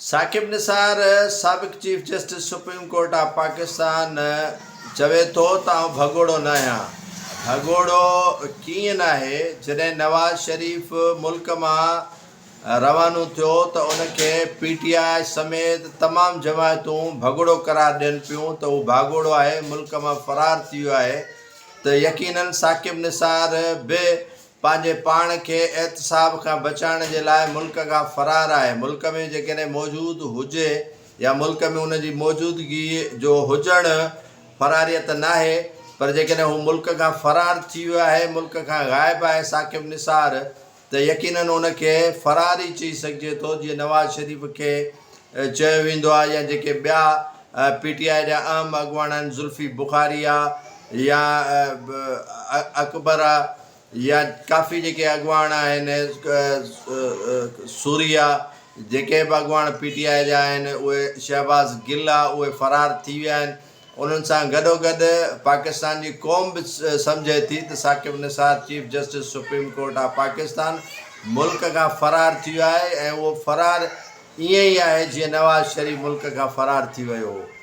साकिब निसार साबिक़ chief justice supreme court of Pakistan चवे थो त आउं भगोड़ो न आहियां। भगोड़ो कीअं न आहे, जॾहिं नवाज़ शरीफ़ मुल्क मां रवानो थियो त उनखे PTI समेत तमामु जमायतूं भगोड़ो करार ॾियनि पियूं त उहो भागोड़ो आहे, मुल्क मां फ़रार थी वियो आहे। त यकीनन साकिब निसार बि पंहिंजे पाण खे एहतसाब खां बचाइण जे लाइ मुल्क खां फ़रार आहे। मुल्क में जेकॾहिं मौजूदु हुजे या मुल्क में उनजी मौजूदगी जो हुजणु फ़रारियत न आहे, पर जेकॾहिं हू मुल्क खां फ़रार थी वियो आहे, मुल्क खां ग़ाइबु आहे साकिब निसार, त यकीनन उनखे फ़रार ई चई सघिजे थो। जीअं नवाज़ शरीफ़ खे चयो वेंदो आहे या जेके ॿिया PTI जा अहम अॻुवान आहिनि, ज़ुल्फ़ी बुख़ारी आहे या अकबर आहे या काफ़ी जेके अॻुवान आहिनि, सूरिया जेके बि अॻुवान PTI जा आहिनि, उहे शहबाज़ गिल आहे, उहे फ़रार थी विया आहिनि। उन्हनि सां गॾोगॾु पाकिस्तान जी क़ौम बि सम्झे थी त Saqib Nisar chief justice supreme court of Pakistan मुल्क खां फ़रार थी वियो आहे ऐं उहो फ़रार ईअं ई आहे जीअं नवाज़ शरीफ़ मुल्क खां फ़रार थी वियो हो।